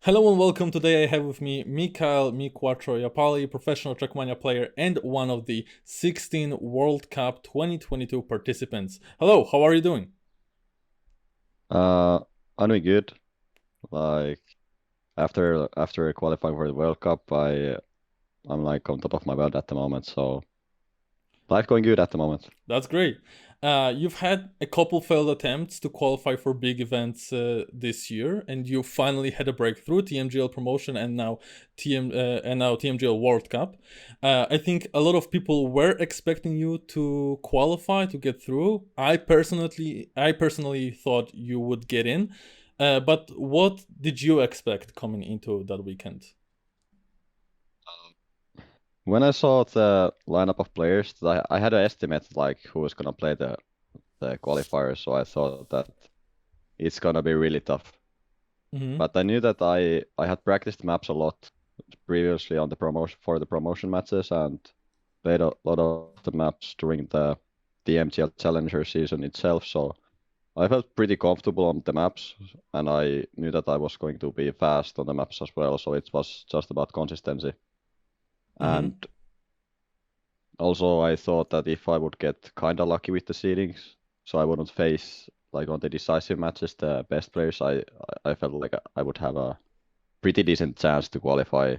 Hello and welcome. Today I have with me Mikhail MiQuatro Yapali, professional Trackmania player and one of the 16 World Cup 2022 participants. Hello, how are you doing? Uh, I'm doing good. Like after qualifying for the World Cup, I'm like on top of my world at the moment. So life going good at the moment. That's great. You've had a couple failed attempts to qualify for big events this year, and you finally had a breakthrough, TMGL promotion, and now TMGL World Cup. I think a lot of people were expecting you to qualify to get through. I personally thought you would get in, but what did you expect coming into that weekend? When I saw the lineup of players, I had an estimate like who was gonna play the qualifiers. So I thought that it's gonna be really tough. Mm-hmm. But I knew that I had practiced maps a lot previously on the promotion for the promotion matches and played a lot of the maps during the MTL Challenger season itself. So I felt pretty comfortable on the maps, and I knew that I was going to be fast on the maps as well, so it was just about consistency. Mm-hmm. And also, I thought that if I would get kind of lucky with the seedings, so I wouldn't face like on the decisive matches the best players, I felt like I would have a pretty decent chance to qualify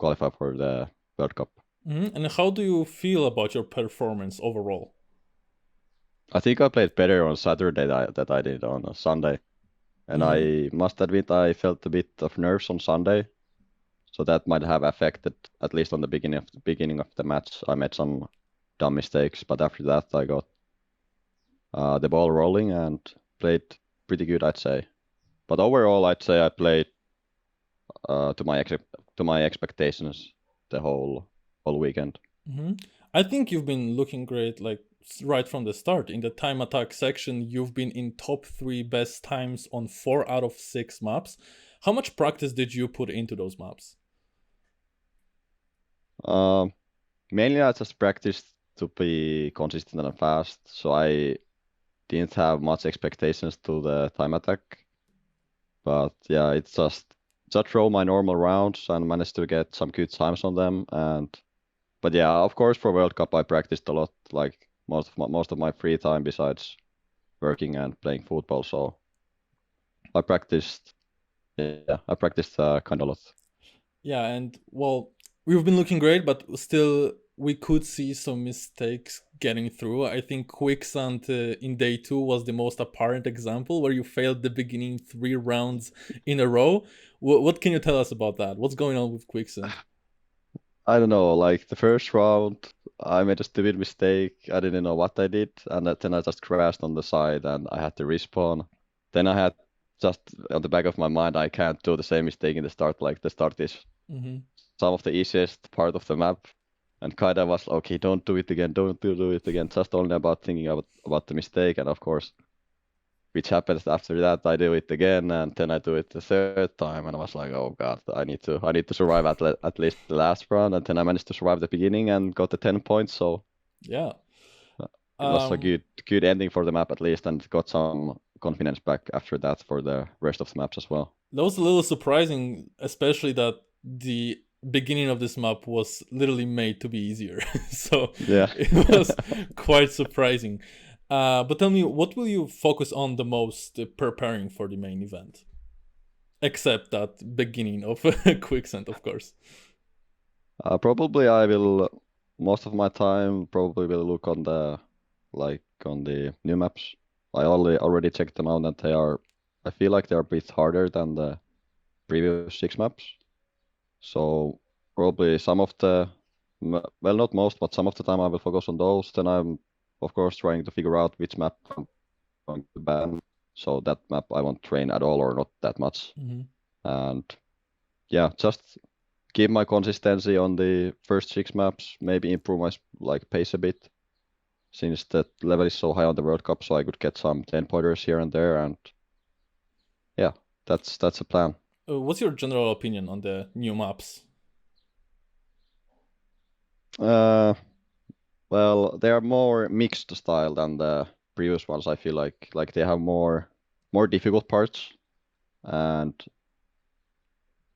for the World Cup. Mm-hmm. And how do you feel about your performance overall? I think I played better on Saturday that I did on a Sunday, and Mm-hmm. I must admit I felt a bit of nerves on Sunday. So that might have affected, at least on the beginning of the match. I made some dumb mistakes, but after that I got the ball rolling and played pretty good, I'd say. But overall, I'd say I played to my expectations the whole weekend. Hmm. I think you've been looking great, like right from the start. In the time attack section, you've been in top three best times on 4 out of 6 maps. How much practice did you put into those maps? Um, Mainly I just practiced to be consistent and fast, so I didn't have much expectations to the time attack. But yeah, it's just roll my normal rounds and managed to get some good times on them. And but yeah, of course for World Cup I practiced a lot, like most of my free time besides working and playing football. So I practiced, yeah, I practiced kind of a lot. Yeah, and well, we've been looking great, but still, we could see some mistakes getting through. I think Quicksand in day two was the most apparent example where you failed the beginning 3 rounds in a row. What can you tell us about that? What's going on with Quicksand? I don't know, like the first round I made a stupid mistake. I didn't know what I did, and then I just crashed on the side and I had to respawn. Then I had just on the back of my mind I can't do the same mistake in the start. Like the start is Mm-hmm. some of the easiest part of the map. And kind of was okay, don't do it again, don't do it again. Just only about thinking about the mistake, and of course, which happens after that, I do it again, and then I do it the third time, and I was like, oh god, I need to survive at least the last round, and then I managed to survive the beginning and got the 10 points, so Yeah. uh, it was a Um, good ending for the map at least, and got some confidence back after that for the rest of the maps as well. that was a little surprising, especially that the beginning of this map was literally made to be easier. So Yeah. it was quite surprising. But tell me, what will you focus on the most preparing for the main event? Except that beginning of Quicksand, of course. Probably I will most of my time probably will look on on the new maps. I already checked them out and I feel like they're a bit harder than the previous 6 maps. So probably some of well, not most, but some of the time I will focus on those. Then I'm of course trying to figure out which map I'm going to ban. So that map I won't train at all or not that much. Hmm. And yeah, just keep my consistency on the first 6 maps, maybe improve my like pace a bit since the level is so high on the World Cup, so I could get some 10 pointers here and there, and yeah, that's a plan. What's your general opinion on the new maps? Uh, well, they are more mixed style than the previous ones. I feel like they have more difficult parts, and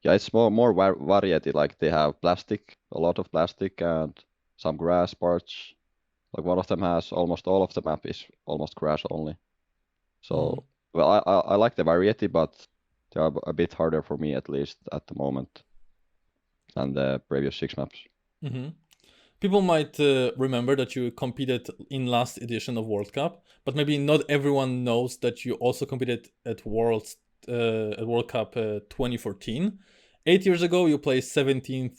yeah, it's more variety. Like they have plastic, a lot of plastic, and some grass parts. Like one of them has almost all of the map is almost grass only. Mm-hmm. So, well, I like the variety, but they are a bit harder for me at least at the moment than the previous 6 maps. Mm-hmm. People might remember that you competed in last edition of World Cup, but maybe not everyone knows that you also competed at World Cup 2014. 8 years ago, you placed 17th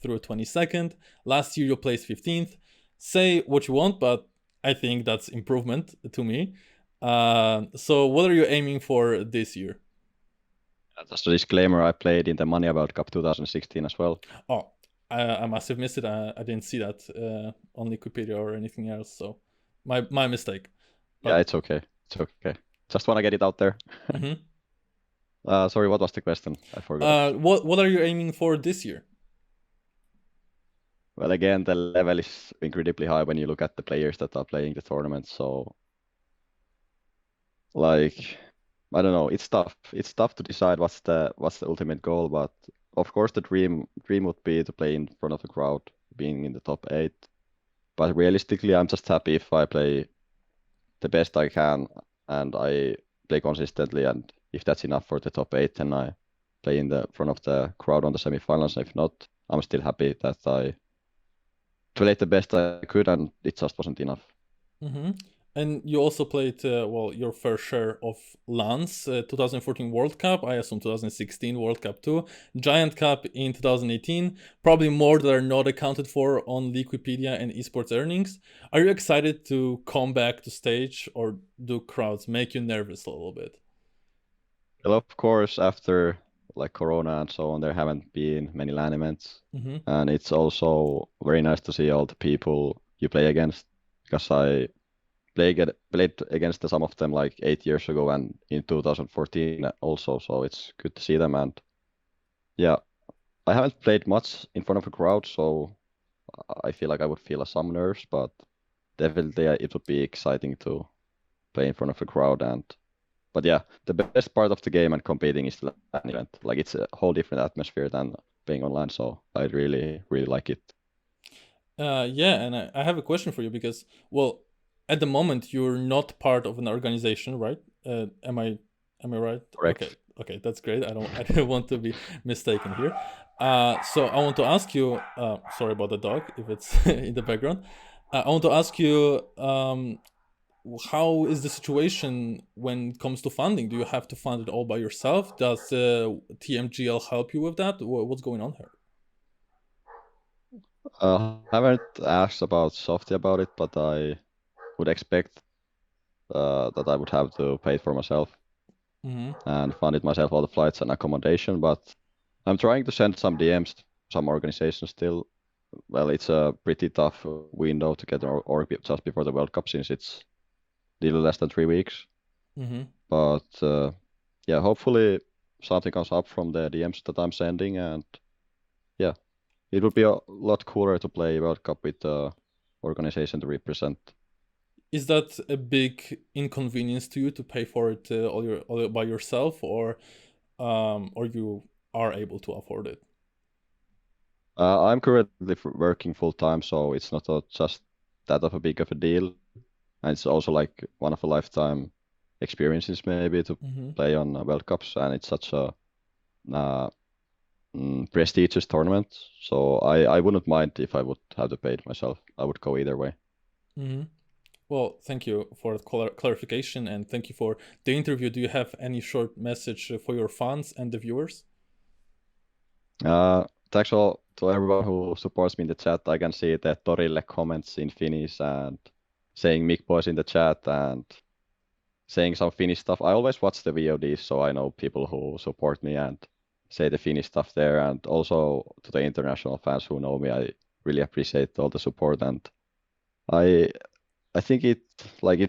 through 22nd. Last year, you placed 15th. Say what you want, but I think that's improvement to me. So, what are you aiming for this year? Just a disclaimer, I played in the Money About Cup 2016 as well. Oh, I must have missed it. I didn't see that on Wikipedia or anything else. So, my mistake. Yeah, But it's okay. It's okay. Just want to get it out there. mhm. Sorry, what was the question? I forgot. What are you aiming for this year? Well, again, the level is incredibly high when you look at the players that are playing the tournament. So, like, I don't know. It's tough. It's tough to decide what's the ultimate goal. But of course, the dream would be to play in front of the crowd, being in the top 8. But realistically, I'm just happy if I play the best I can and I play consistently. And if that's enough for the top 8, then I play in the front of the crowd on the semifinals. If not, I'm still happy that I played the best I could, and it just wasn't enough. Mm-hmm. And you also played well your fair share of LANs, 2014 World Cup, I assume 2016 World Cup too, Giant Cup in 2018, probably more that are not accounted for on Wikipedia and esports earnings. Are you excited to come back to stage, or do crowds make you nervous a little bit? Well, of course, after like Corona and so on, there haven't been many LAN events, Mm-hmm. and it's also very nice to see all the people you play against. Because I played against some of them like 8 years ago and in 2014 also, so it's good to see them. And yeah, I haven't played much in front of a crowd, so I feel like I would feel some nerves, but definitely it would be exciting to play in front of a crowd. And but yeah, the best part of the game and competing is the LAN event. Like it's a whole different atmosphere than playing online, so I really like it. Yeah, and I have a question for you because, well, at the moment you're not part of an organization, right? Am I right? Okay, Correct. okay, that's great. I don't want to be mistaken here. So I want to ask you. Sorry about the dog if it's in the background. I want to ask you. How is the situation when it comes to funding? Do you have to fund it all by yourself? Does TMGL help you with that? What's going on here? I haven't asked about Softy about it, but I would expect that I would have to pay it for myself Mm-hmm. and fund it myself, all the flights and accommodation. But I'm trying to send some DMs to some organizations still. Well, it's a pretty tough window to get an org just before the World Cup since it's little less than 3 weeks. Mm-hmm. But yeah, hopefully something comes up from the DMs that I'm sending, and yeah, it would be a lot cooler to play World Cup with the organization to represent. Is that a big inconvenience to you to pay for it all by yourself, or you are able to afford it? I'm currently working full time, so it's not just that of a big of a deal, and it's also like one of a lifetime experiences maybe to Mm-hmm. play on World Cups, and it's such a uh, prestigious tournament. So I wouldn't mind if I would have to pay it myself. I would go either way. Mm-hmm. Well, thank you for the clarification, and thank you for the interview. Do you have any short message for your fans and the viewers? Thanks all to everyone who supports me in the chat. I can see the Torille comments in Finnish and saying Mick Boys in the chat and saying some Finnish stuff. I always watch the VODs, so I know people who support me and say the Finnish stuff there. And also to the international fans who know me, I really appreciate all the support. And I I think it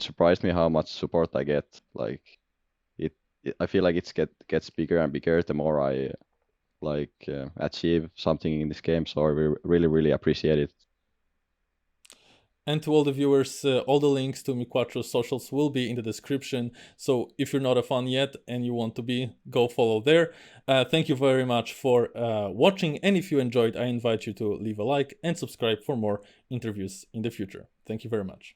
surprised me how much support I get. Like I feel like gets bigger and bigger the more I achieve something in this game. So I really appreciate it. And to all the viewers, all the links to MiQuatro's socials will be in the description. So if you're not a fan yet and you want to be, go follow there. Thank you very much for watching. And if you enjoyed, I invite you to leave a like and subscribe for more interviews in the future. Thank you very much.